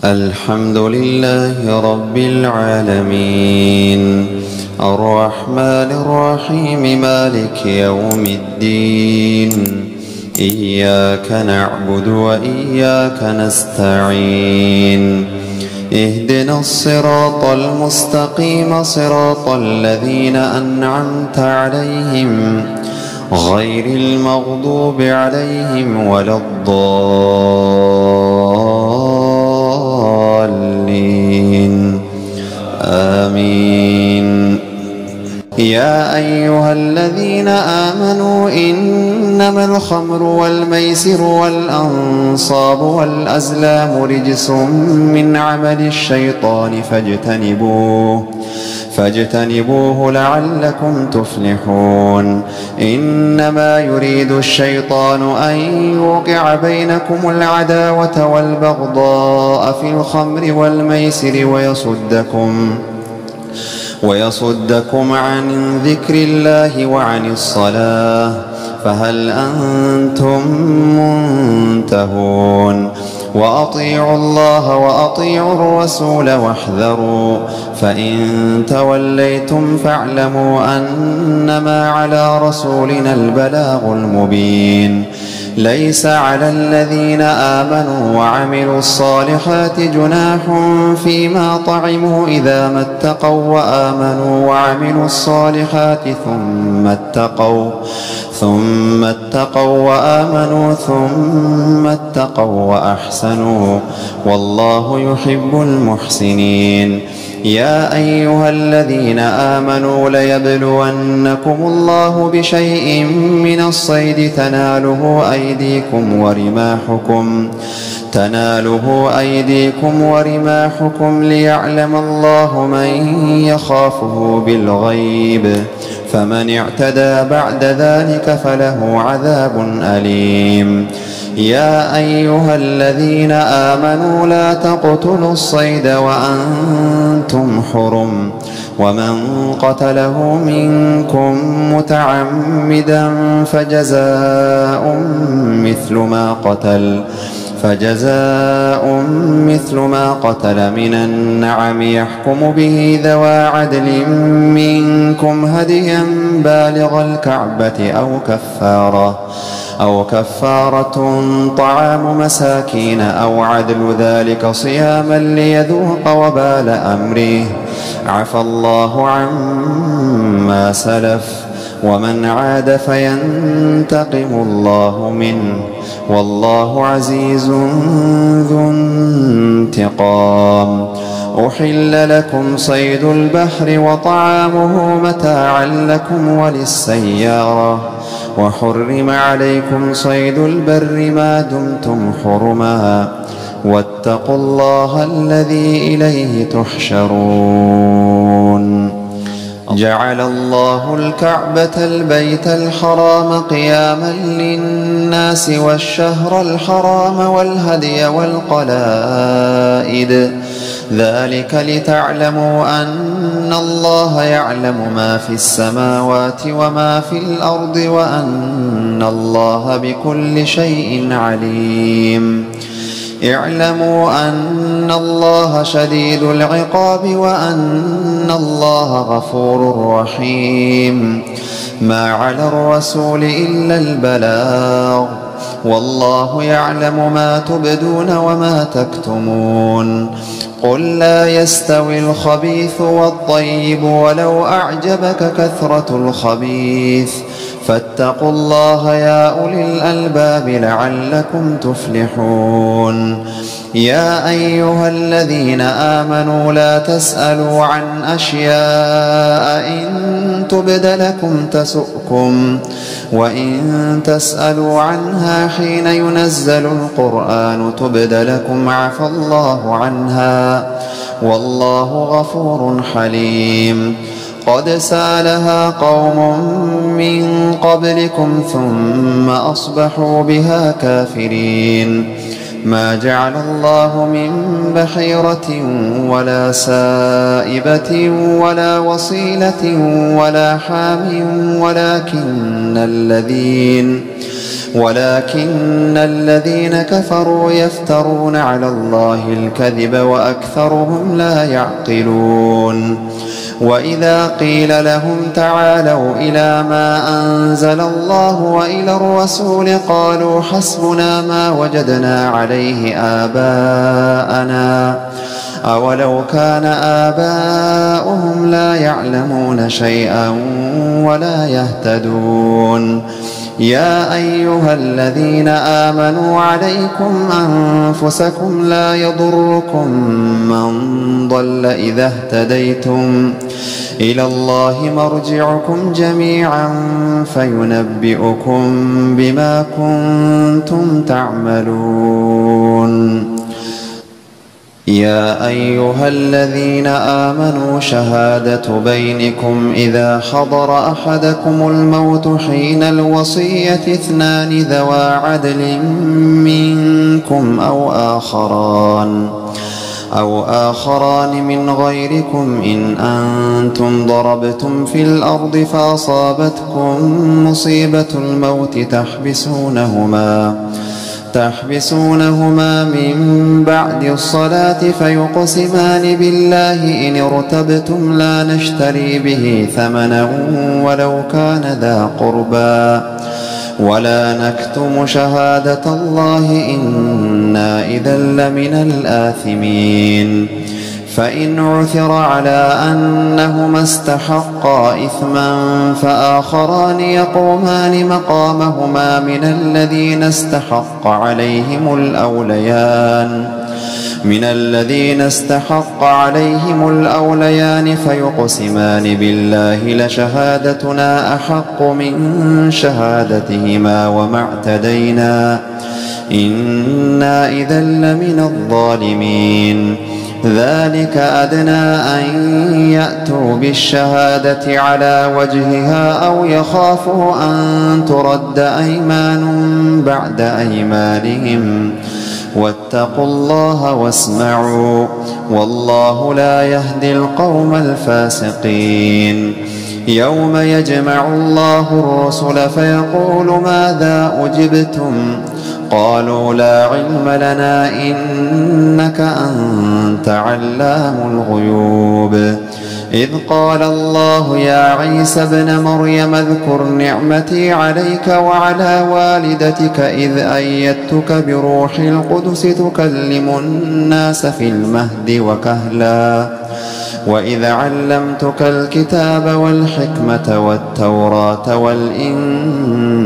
الحمد لله رب العالمين، الرحمن الرحيم، مالك يوم الدين. إياك نعبد وإياك نستعين. اهدنا الصراط المستقيم، صراط الذين أنعمت عليهم غير المغضوب عليهم ولا الضالين. آمين. يا أيها الذين آمنوا إنما الخمر والميسر والأنصاب والأزلام رجس من عمل الشيطان فاجتنبوه لعلكم تفلحون. إنما يريد الشيطان أن يوقع بينكم العداوة والبغضاء في الخمر والميسر ويصدكم عن ذكر الله وعن الصلاة، فهل أنتم منتهون؟ وأطيعوا الله وأطيعوا الرسول واحذروا، فإن توليتم فاعلموا أنما على رسولنا البلاغ المبين. ليس على الذين آمنوا وعملوا الصالحات جناح فيما طعموا إذا ما اتقوا وآمنوا وعملوا الصالحات ثم اتقوا وآمنوا ثم اتقوا وأحسنوا، والله يحب المحسنين. يا أيها الذين آمنوا ليبلونكم الله بشيء من الصيد تناله أيديكم ورماحكم ليعلم الله من يخافه بالغيب، فمن اعتدى بعد ذلك فله عذاب أليم. يا أيها الذين آمنوا لا تقتلوا الصيد وأنتم حرم، ومن قتله منكم متعمدا فجزاء مثل ما قتل من النعم يحكم به ذوى عدل منكم هديا بالغ الكعبة أو كفارة طعام مساكين أو عدل ذلك صياما ليذوق وبال أمره. عفى الله عما سلف، ومن عاد فينتقم الله منه، والله عزيز ذو انتقام. أحل لكم صيد البحر وطعامه متاعا لكم وللسيارة، وحرم عليكم صيد البر ما دمتم حرما، واتقوا الله الذي إليه تحشرون. جعل الله الكعبة البيت الحرام قياما للناس والشهر الحرام والهدي والقلائد، ذلك لتعلموا أن الله يعلم ما في السماوات وما في الأرض وأن الله بكل شيء عليم. اعلموا أن الله شديد العقاب وأن الله غفور رحيم. ما على الرسول إلا البلاغ، والله يعلم ما تبدون وما تكتمون. قل لا يستوي الخبيث والطيب ولو أعجبك كثرة الخبيث، فاتقوا الله يا أولي الألباب لعلكم تفلحون. يا أيها الذين آمنوا لا تسألوا عن أشياء إن تبد لكم تسؤكم، وإن تسألوا عنها حين ينزل القرآن تبد لكم عفى الله عنها، والله غفور حليم. قد سألها قوم من قبلكم ثم أصبحوا بها كافرين. ما جعل الله من بحيرة ولا سائبة ولا وصيلة ولا حام، ولكن الذين كفروا يفترون على الله الكذب وأكثرهم لا يعقلون وإذا قيل لهم تعالوا إلى ما أنزل الله وإلى الرسول قالوا حسبنا ما وجدنا عليه آباءنا أولو كان آباؤهم لا يعلمون شيئا ولا يهتدون يا أيها الذين آمنوا عليكم أنفسكم لا يضركم من ضل إذا اهتديتم إلى الله مرجعكم جميعا فينبئكم بما كنتم تعملون يا أيها الذين آمنوا شهادة بينكم إذا حضر أحدكم الموت حين الوصية 2 ذوى عدل منكم أو آخران من غيركم إن أنتم ضربتم في الأرض فأصابتكم مصيبة الموت تحبسونهما من بعد الصلاة فيقسمان بالله إن ارتبتم لا نشتري به ثمنا ولو كان ذا قربى ولا نكتم شهادة الله إنا إذا لمن الآثمين فإن عثر على أنهما استحقا إثما فآخران يقومان مقامهما من الذين استحق عليهم الأوليان فيقسمان بالله لشهادتنا أحق من شهادتهما وما اعتدينا إنا إذا لمن الظالمين ذلك أدنى أن يأتوا بالشهادة على وجهها أو يخافوا أن ترد أيمان بعد أيمانهم واتقوا الله واسمعوا والله لا يهدي القوم الفاسقين يوم يجمع الله الرسل فيقول ماذا أجبتم قالوا لا علم لنا إنك أنت علام الغيوب إذ قال الله يا عيسى ابن مريم اذكر نعمتي عليك وعلى والدتك إذ أيدتك بروح القدس تكلم الناس في المهد وكهلا وإذ علمتك الكتاب والحكمة والتوراة والإنجيل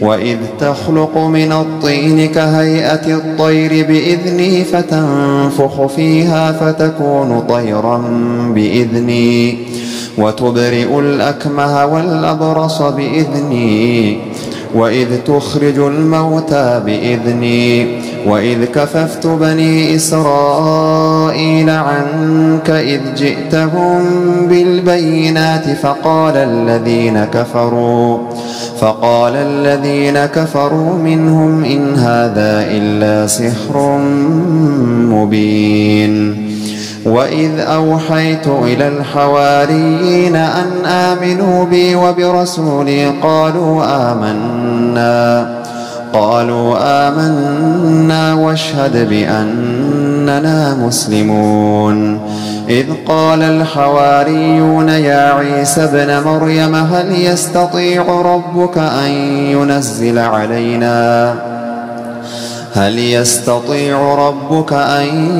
وإذ تخلق من الطين كهيئة الطير بإذني فتنفخ فيها فتكون طيرا بإذني وتبرئ الأكمه والأبرص بإذني وإذ تخرج الموتى بإذني وإذ كففت بني إسرائيل عنك إذ جئتهم بالبينات فقال الذين كفروا منهم إن هذا إلا سحر مبين وإذ أوحيت إلى الحواريين أن آمنوا بي وبرسولي قالوا آمنا واشهد بأننا مسلمون إذ قال الحواريون يا عيسى ابن مريم هل يستطيع ربك أن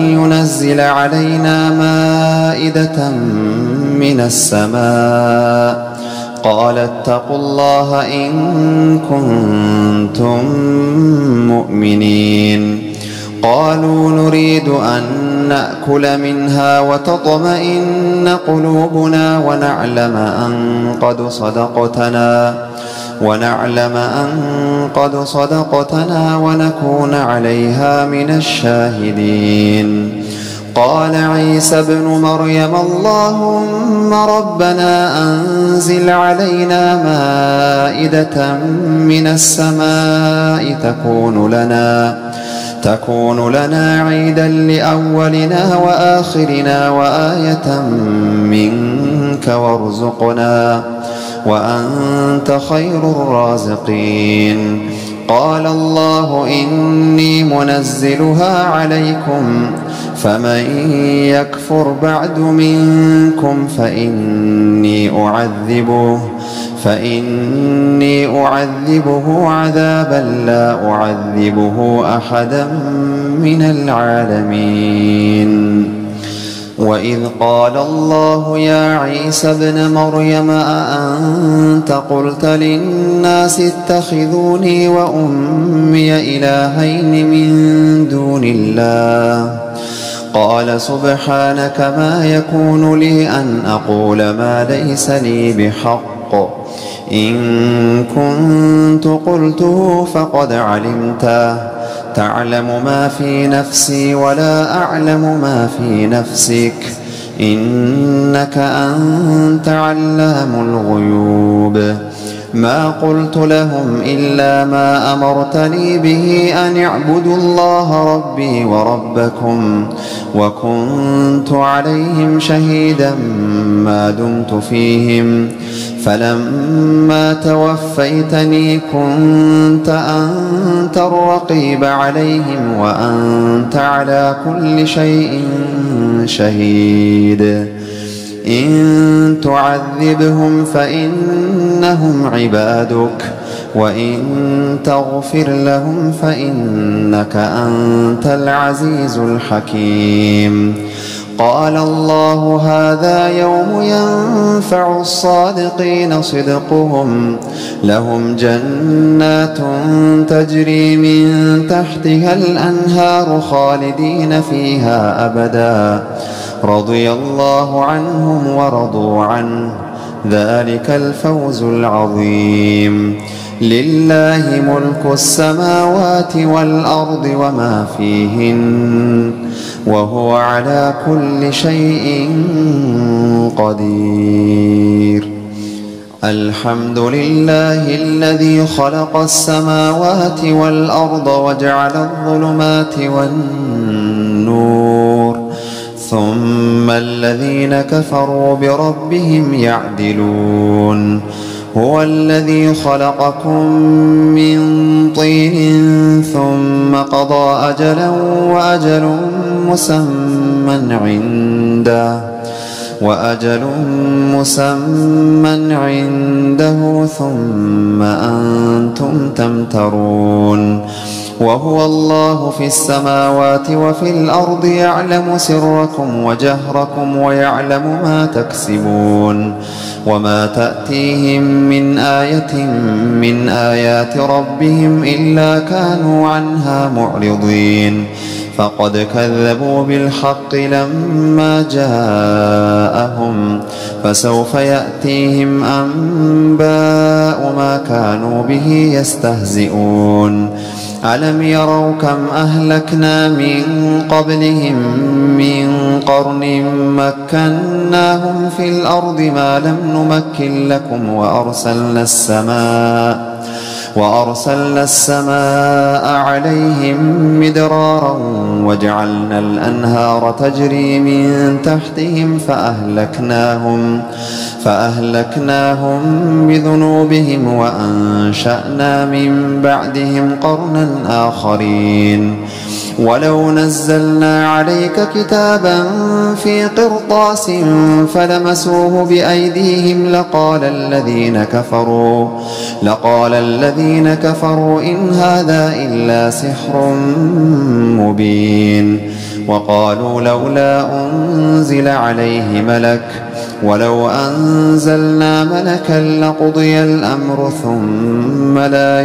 ينزل علينا مائدة من السماء قال اتقوا الله إن كنتم مؤمنين قالوا نريد أن نأكل منها وتطمئن قلوبنا ونعلم أن قد صدقتنا ونكون عليها من الشاهدين قال عيسى ابن مريم اللهم ربنا أنزل علينا مائدة من السماء تكون لنا عيدا لأولنا وآخرنا وآية منك وأنت خير الرازقين. قال الله إني منزلها عليكم فمن يكفر بعد منكم فإني أعذبه عذابا لا أعذبه أحدا من العالمين. وإذ قال الله يا عيسى ابن مريم أأنت قلت للناس اتخذوني وأمي إلهين من دون الله قال سبحانك ما يكون لي أن أقول ما ليس لي بحق إن كنت قلته فقد علمته تعلم ما في نفسي ولا أعلم ما في نفسك إنك أنت علام الغيوب. ما قلت لهم إلا ما أمرتني به أن اعبدوا الله ربي وربكم وكنت عليهم شهيدا ما دمت فيهم فلما توفيتني كنت أنت الرقيب عليهم وأنت على كل شيء شهيد. إن تعذبهم فإنهم عبادك وإن تغفر لهم فإنك أنت العزيز الحكيم. قال الله هذا يوم ينفع الصادقين صدقهم لهم جنات تجري من تحتها الأنهار خالدين فيها أبدا رضي الله عنهم ورضوا عنه ذلك الفوز العظيم. لله ملك السماوات والأرض وما فيهن وهو على كل شيء قدير. الحمد لله الذي خلق السماوات والأرض وجعل الظلمات والنور ثم الذين كفروا بربهم يعدلون. هو الذي خلقكم من طين ثم قضى أجلا وأجل مسمى عنده ثم أنتم تمترون. وهو الله في السماوات وفي الأرض يعلم سركم وجهركم ويعلم ما تكسبون. وما تأتيهم من آية من آيات ربهم إلا كانوا عنها معرضين. فقد كذبوا بالحق لما جاءهم فسوف يأتيهم أنباء ما كانوا به يستهزئون. ألم يروا كم أهلكنا من قبلهم من قرن مكناهم في الأرض ما لم نمكن لكم وأرسلنا السماء عليهم مدرارا وجعلنا الأنهار تجري من تحتهم فأهلكناهم بذنوبهم وأنشأنا من بعدهم قرنا آخرين. ولو نزلنا عليك كتابا في قرطاس فلمسوه بأيديهم لقال الذين كفروا إن هذا إلا سحر مبين. وقالوا لولا أنزل عليه ملك ولو أنزلنا ملكا لقضي الأمر ثم لا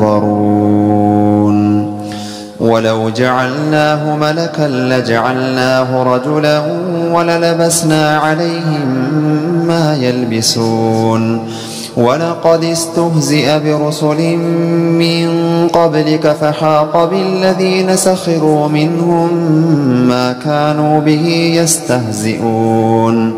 ينظرون. ولو جعلناه ملكا لجعلناه رجلا وللبسنا عليهم ما يلبسون. ولقد استهزئ برسل من قبلك فحاق بالذين سخروا منهم ما كانوا به يستهزئون.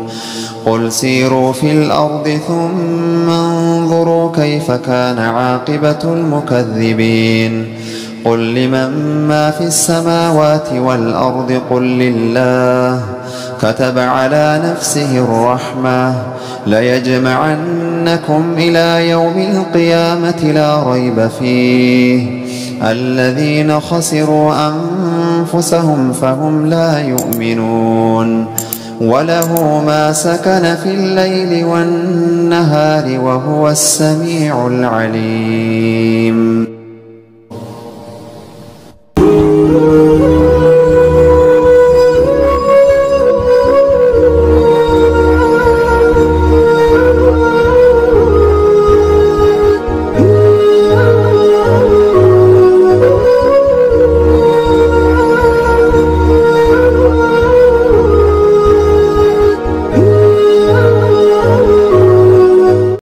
قل سيروا في الأرض ثم انظروا كيف كان عاقبة المكذبين. قل لمن ما في السماوات والأرض قل لله كتب على نفسه الرحمة ليجمعنكم إلى يوم القيامة لا ريب فيه الذين خسروا أنفسهم فهم لا يؤمنون وله ما سكن في الليل والنهار وهو السميع العليم